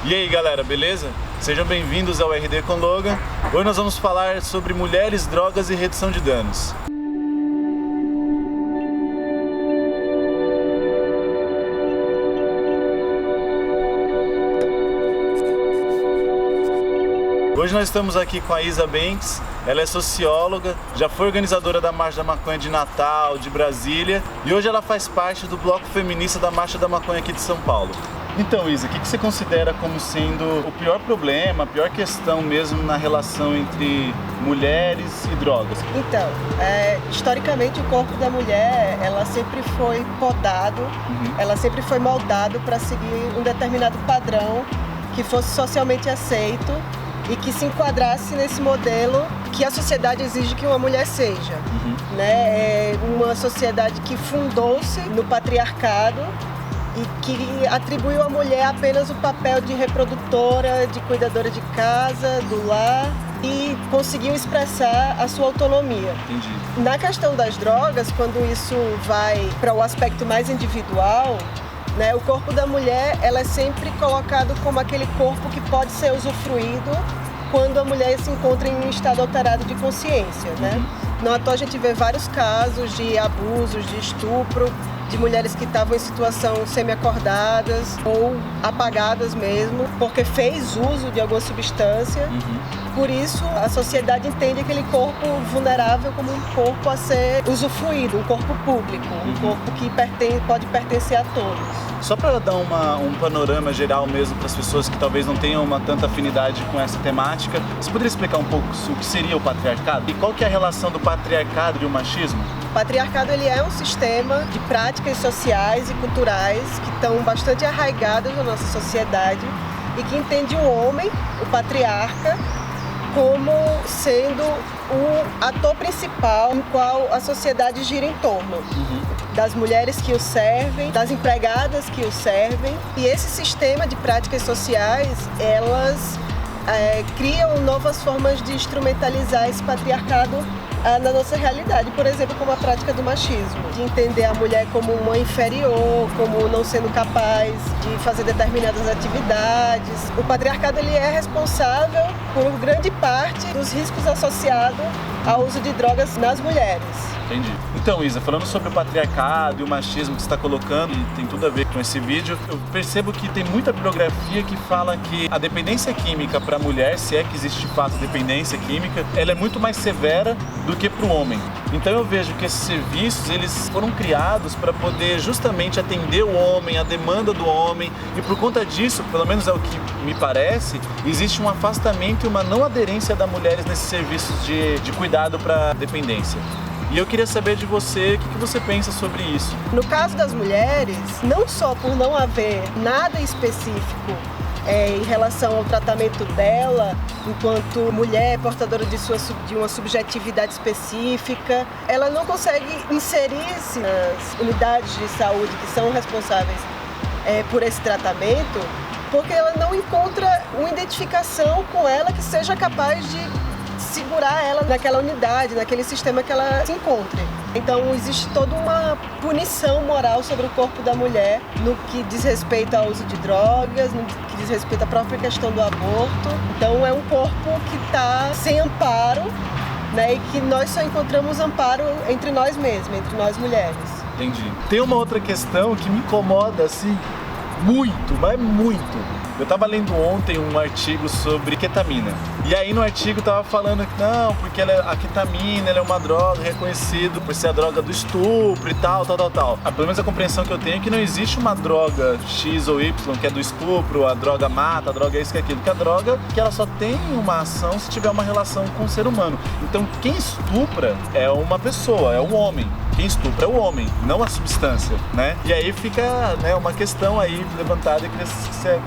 E aí galera, beleza? Sejam bem-vindos ao RD com Logan. Hoje nós vamos falar sobre mulheres, drogas e redução de danos. Hoje nós estamos aqui com a Isa Banks, ela é socióloga, já foi organizadora da Marcha da Maconha de Natal, de Brasília, e hoje ela faz parte do bloco feminista da Marcha da Maconha aqui de São Paulo. Então Isa, o que você considera como sendo o pior problema, a pior questão mesmo na relação entre mulheres e drogas? Então, historicamente o corpo da mulher, ela sempre foi podado, ela sempre foi moldado para seguir um determinado padrão que fosse socialmente aceito e que se enquadrasse nesse modelo que a sociedade exige que uma mulher seja. Né? É uma sociedade que fundou-se no patriarcado e que atribuiu à mulher apenas o papel de reprodutora, de cuidadora de casa, do lar, e conseguiu expressar a sua autonomia. Entendi. Na questão das drogas, quando isso vai para o aspecto mais individual, né, o corpo da mulher ela é sempre colocado como aquele corpo que pode ser usufruído quando a mulher se encontra em um estado alterado de consciência. Né? Não à toa a gente vê vários casos de abusos, de estupro, de mulheres que estavam em situação semi-acordadas ou apagadas mesmo, porque fez uso de alguma substância. Por isso, a sociedade entende aquele corpo vulnerável como um corpo a ser usufruído, um corpo público, um corpo que pode pertencer a todos. Só para dar um panorama geral mesmo para as pessoas que talvez não tenham uma tanta afinidade com essa temática, você poderia explicar um pouco o que seria o patriarcado? E qual que é a relação do patriarcado e o machismo? O patriarcado ele é um sistema de práticas sociais e culturais que estão bastante arraigadas na nossa sociedade e que entende o homem, o patriarca, como sendo o ator principal em qual a sociedade gira em torno. Das mulheres que o servem, das empregadas que o servem. E esse sistema de práticas sociais, elas criam novas formas de instrumentalizar esse patriarcado na nossa realidade, por exemplo, como a prática do machismo, de entender a mulher como uma inferior, como não sendo capaz de fazer determinadas atividades. O patriarcado ele é responsável por grande parte dos riscos associados ao uso de drogas nas mulheres. Entendi. Então, Isa, falando sobre o patriarcado e o machismo que você está colocando, e tem tudo a ver com esse vídeo, eu percebo que tem muita bibliografia que fala que a dependência química para a mulher, se é que existe de fato dependência química, ela é muito mais severa do que para o homem. Então eu vejo que esses serviços, eles foram criados para poder justamente atender o homem, a demanda do homem, e por conta disso, pelo menos é o que me parece, existe um afastamento e uma não aderência das mulheres nesses serviços de cuidado para dependência. E eu queria saber de você, o que você pensa sobre isso? No caso das mulheres, não só por não haver nada específico em relação ao tratamento dela, enquanto mulher portadora de uma subjetividade específica, ela não consegue inserir-se nas unidades de saúde que são responsáveis por esse tratamento, porque ela não encontra uma identificação com ela que seja capaz de segurar ela naquela unidade, naquele sistema que ela se encontre. Então existe toda uma punição moral sobre o corpo da mulher no que diz respeito ao uso de drogas, no que diz respeito à própria questão do aborto. Então é um corpo que está sem amparo, né, e que nós só encontramos amparo entre nós mesmos, entre nós mulheres. Entendi. Tem uma outra questão que me incomoda assim muito, mas muito. Eu estava lendo ontem um artigo sobre ketamina. E aí no artigo tava falando que não, porque a ketamina ela é uma droga reconhecida por ser a droga do estupro e tal. Pelo menos a compreensão que eu tenho é que não existe uma droga X ou Y que é do estupro, a droga mata, a droga é isso que é aquilo. Que a droga que ela só tem uma ação se tiver uma relação com o ser humano. Então quem estupra é uma pessoa, é um homem. Quem estupra é o homem, não a substância, né? E aí fica, né, uma questão aí levantada e que você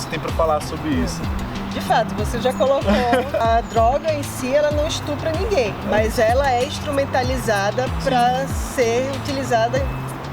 tem para falar sobre isso. De fato, você já colocou, a droga em si ela não estupra ninguém, mas ela é instrumentalizada para ser utilizada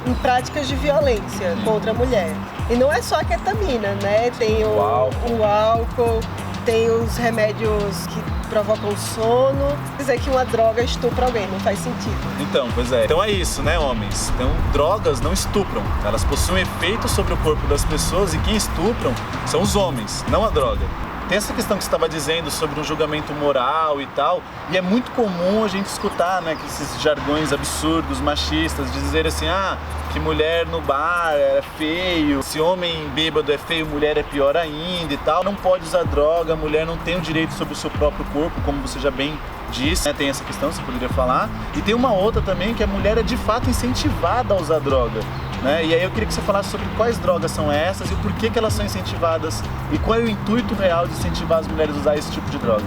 em práticas de violência contra a mulher. E não é só a ketamina, né? Tem o álcool, tem os remédios que provocam sono. Dizer que uma droga estupra alguém, não faz sentido. Então, pois é. Então é isso, né, homens? Então, drogas não estupram. Elas possuem efeito sobre o corpo das pessoas e quem estupram são os homens, não a droga. Tem essa questão que você estava dizendo sobre um julgamento moral e tal, e é muito comum a gente escutar, né, que esses jargões absurdos, machistas, de dizer assim, que mulher no bar é feio, se homem bêbado é feio, mulher é pior ainda e tal, não pode usar droga, a mulher não tem o direito sobre o seu próprio corpo, como você já bem disse, né? Tem essa questão, você poderia falar, e tem uma outra também, que a mulher é de fato incentivada a usar droga. Né? E aí eu queria que você falasse sobre quais drogas são essas e por que elas são incentivadas e qual é o intuito real de incentivar as mulheres a usar esse tipo de droga.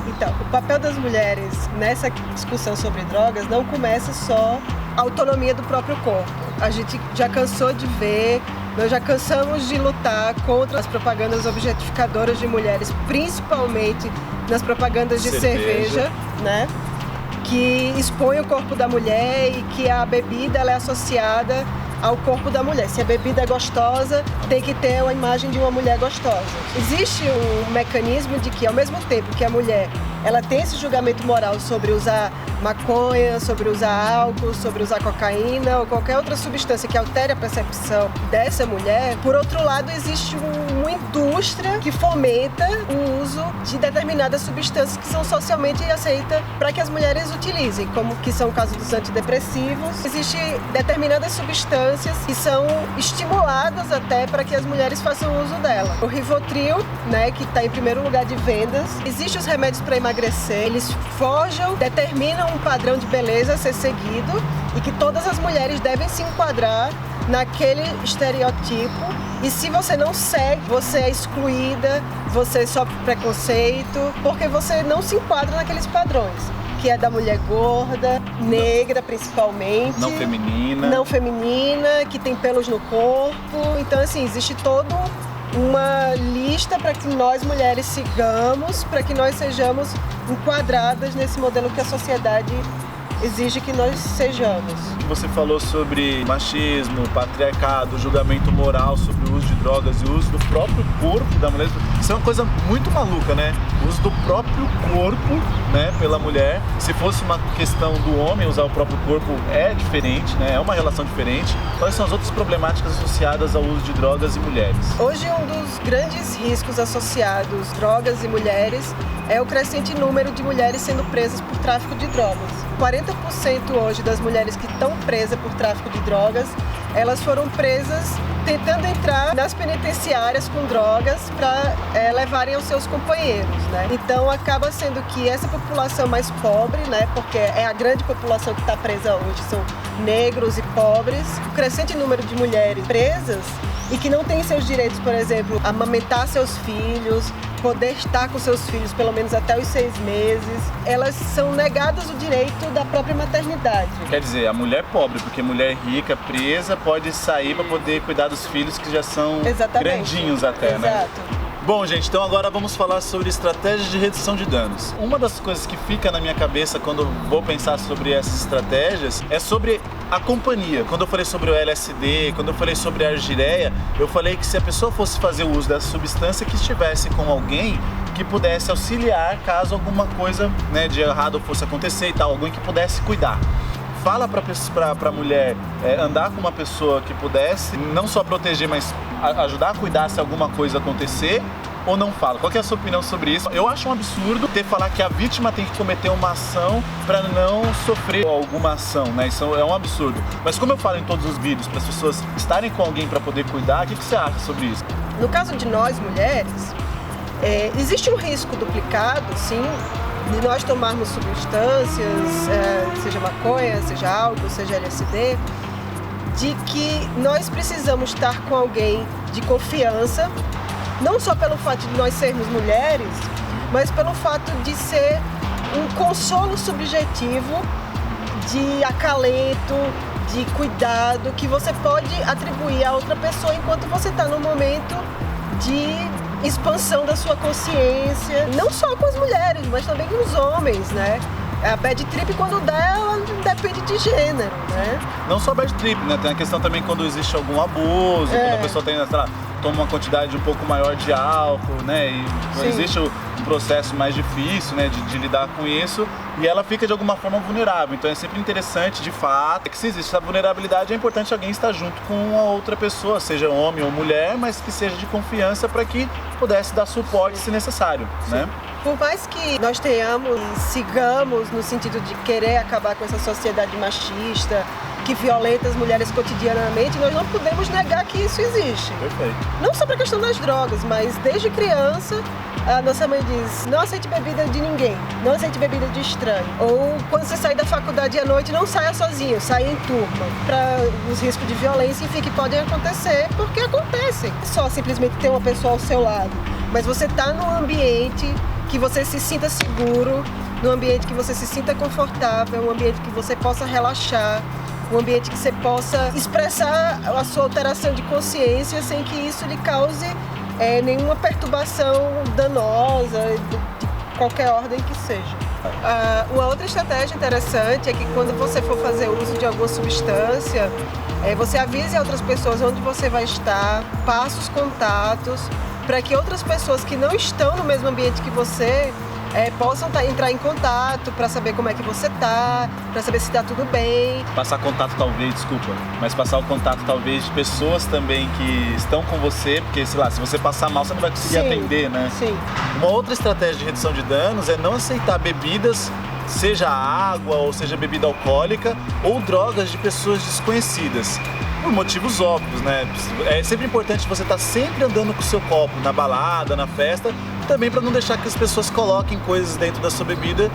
Então, o papel das mulheres nessa discussão sobre drogas não começa só a autonomia do próprio corpo. A gente já cansou de ver, nós já cansamos de lutar contra as propagandas objetificadoras de mulheres, principalmente nas propagandas de cerveja, né? Que expõe o corpo da mulher e que a bebida ela é associada ao corpo da mulher. Se a bebida é gostosa, tem que ter a imagem de uma mulher gostosa. Existe um mecanismo de que, ao mesmo tempo que a mulher ela tem esse julgamento moral sobre usar maconha, sobre usar álcool, sobre usar cocaína ou qualquer outra substância que altere a percepção dessa mulher, por outro lado, existe uma indústria que fomenta o uso de determinadas substâncias que são socialmente aceitas para que as mulheres utilizem, como que são o caso dos antidepressivos. Existem determinadas substâncias que são estimuladas até para que as mulheres façam uso dela. O Rivotril, né, que está em primeiro lugar de vendas. Existem os remédios para emagrecer, eles forjam, determinam um padrão de beleza a ser seguido e que todas as mulheres devem se enquadrar naquele estereotipo. E se você não segue, você é excluída, você sofre preconceito, porque você não se enquadra naqueles padrões, que é da mulher gorda, negra principalmente. Não feminina. Não feminina, que tem pelos no corpo. Então, assim, existe todo uma lista para que nós mulheres sigamos, para que nós sejamos enquadradas nesse modelo que a sociedade exige que nós sejamos. Você falou sobre machismo, patriarcado, julgamento moral sobre o uso de drogas e o uso do próprio corpo da mulher. Isso é uma coisa muito maluca, né? O uso do próprio corpo, né, pela mulher. Se fosse uma questão do homem usar o próprio corpo, é diferente, né? É uma relação diferente. Quais são as outras problemáticas associadas ao uso de drogas e mulheres? Hoje, um dos grandes riscos associados a drogas e mulheres é o crescente número de mulheres sendo presas por tráfico de drogas. 40% hoje das mulheres que estão presas por tráfico de drogas, elas foram presas tentando entrar nas penitenciárias com drogas para levarem aos seus companheiros, né? Então acaba sendo que essa população mais pobre, né, porque é a grande população que está presa hoje, são negros e pobres, o crescente número de mulheres presas e que não têm seus direitos, por exemplo, amamentar seus filhos, poder estar com seus filhos pelo menos até os 6 meses, elas são negadas o direito da própria maternidade. Quer dizer, a mulher pobre, porque mulher rica, presa, pode sair para poder cuidar dos filhos que já são grandinhos até, né? Exato. Bom, gente, então agora vamos falar sobre estratégias de redução de danos. Uma das coisas que fica na minha cabeça quando vou pensar sobre essas estratégias é sobre a companhia. Quando eu falei sobre o LSD, quando eu falei sobre a argireia, eu falei que se a pessoa fosse fazer o uso dessa substância, que estivesse com alguém que pudesse auxiliar caso alguma coisa, né, de errado fosse acontecer e tal, alguém que pudesse cuidar. Fala pra mulher andar com uma pessoa que pudesse não só proteger, mas ajudar a cuidar se alguma coisa acontecer, ou não fala? Qual que é a sua opinião sobre isso? Eu acho um absurdo falar que a vítima tem que cometer uma ação para não sofrer alguma ação, né? Isso é um absurdo. Mas como eu falo em todos os vídeos, para as pessoas estarem com alguém para poder cuidar, o que você acha sobre isso? No caso de nós, mulheres, existe um risco duplicado, sim, de nós tomarmos substâncias, seja maconha, seja álcool, seja LSD, de que nós precisamos estar com alguém de confiança, não só pelo fato de nós sermos mulheres, mas pelo fato de ser um consolo subjetivo de acalento, de cuidado, que você pode atribuir a outra pessoa enquanto você está num momento de expansão da sua consciência, não só com as mulheres, mas também com os homens, né? A bad trip, quando dá, ela depende de gênero, né? Não só bad trip, né? Tem a questão também quando existe algum abuso, quando a pessoa tem, sei lá, toma uma quantidade um pouco maior de álcool, né? E Sim. existe um processo mais difícil, né, de lidar com isso, e ela fica de alguma forma vulnerável. Então é sempre interessante, de fato, que se existe essa vulnerabilidade, é importante alguém estar junto com a outra pessoa, seja homem ou mulher, mas que seja de confiança para que pudesse dar suporte se necessário, né? Por mais que nós tenhamos e sigamos no sentido de querer acabar com essa sociedade machista, que violenta as mulheres cotidianamente, nós não podemos negar que isso existe. Perfeito. Não só para a questão das drogas, mas desde criança a nossa mãe diz: não aceite bebida de ninguém, não aceite bebida de estranho. Ou quando você sai da faculdade à noite, não saia sozinho, saia em turma. Para os riscos de violência, enfim, que podem acontecer, porque acontecem. Só simplesmente ter uma pessoa ao seu lado, mas você está num ambiente que você se sinta seguro, num ambiente que você se sinta confortável, um ambiente que você possa relaxar, um ambiente que você possa expressar a sua alteração de consciência sem que isso lhe cause nenhuma perturbação danosa, de qualquer ordem que seja. Uma outra estratégia interessante é que quando você for fazer uso de alguma substância, você avise outras pessoas onde você vai estar, passe os contatos, para que outras pessoas que não estão no mesmo ambiente que você possam entrar em contato para saber como é que você tá, para saber se está tudo bem. Passar contato talvez, desculpa, mas passar o contato talvez de pessoas também que estão com você, porque, sei lá, se você passar mal, você não vai conseguir atender, né? Sim. Uma outra estratégia de redução de danos é não aceitar bebidas, seja água ou seja bebida alcoólica, ou drogas de pessoas desconhecidas. Por motivos óbvios, né? É sempre importante você estar sempre andando com o seu copo na balada, na festa, também para não deixar que as pessoas coloquem coisas dentro da sua bebida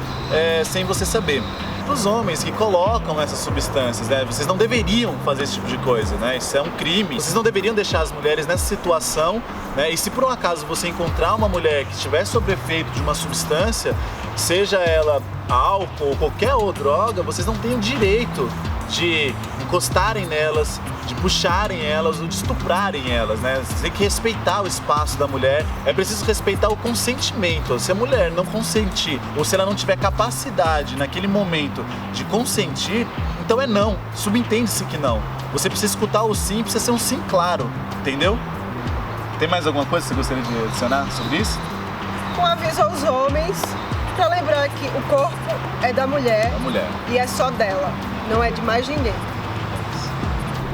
sem você saber. Para os homens que colocam essas substâncias, né? Vocês não deveriam fazer esse tipo de coisa, né? Isso é um crime. Vocês não deveriam deixar as mulheres nessa situação, né? E se por um acaso você encontrar uma mulher que estiver sob efeito de uma substância, seja ela álcool ou qualquer outra droga, vocês não têm o direito de encostarem nelas, de puxarem elas ou de estuprarem elas, né? Você tem que respeitar o espaço da mulher, é preciso respeitar o consentimento. Se a mulher não consentir ou se ela não tiver capacidade naquele momento de consentir, então é não, subentende-se que não. Você precisa escutar o sim, precisa ser um sim claro, entendeu? Tem mais alguma coisa que você gostaria de adicionar sobre isso? Um aviso aos homens para lembrar que o corpo é da mulher, e é só dela, não é de mais ninguém.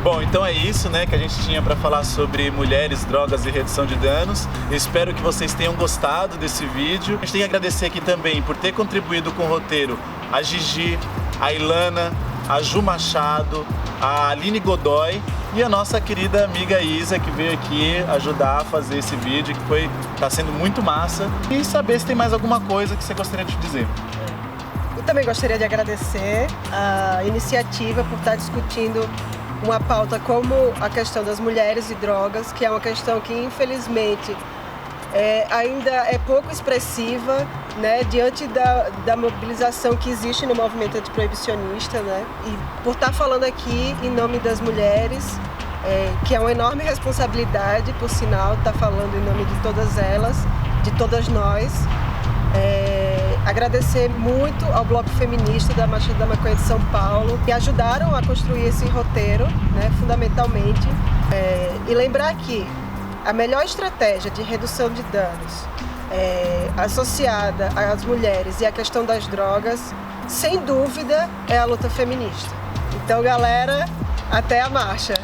Bom, então é isso, né, que a gente tinha para falar sobre mulheres, drogas e redução de danos. Eu espero que vocês tenham gostado desse vídeo. A gente tem que agradecer aqui também por ter contribuído com o roteiro a Gigi, a Ilana, a Ju Machado, a Aline Godoy e a nossa querida amiga Isa, que veio aqui ajudar a fazer esse vídeo, que tá sendo muito massa. E saber se tem mais alguma coisa que você gostaria de dizer. Eu também gostaria de agradecer a iniciativa por estar discutindo uma pauta como a questão das mulheres e drogas, que é uma questão que, infelizmente, ainda é pouco expressiva, né, diante da mobilização que existe no movimento antiproibicionista, né? E por estar falando aqui em nome das mulheres, que é uma enorme responsabilidade, por sinal, estar falando em nome de todas elas, de todas nós. Agradecer muito ao Bloco Feminista da Marcha da Maconha de São Paulo, que ajudaram a construir esse roteiro, né, fundamentalmente. E lembrar que a melhor estratégia de redução de danos associada às mulheres e à questão das drogas, sem dúvida, é a luta feminista. Então, galera, até a marcha!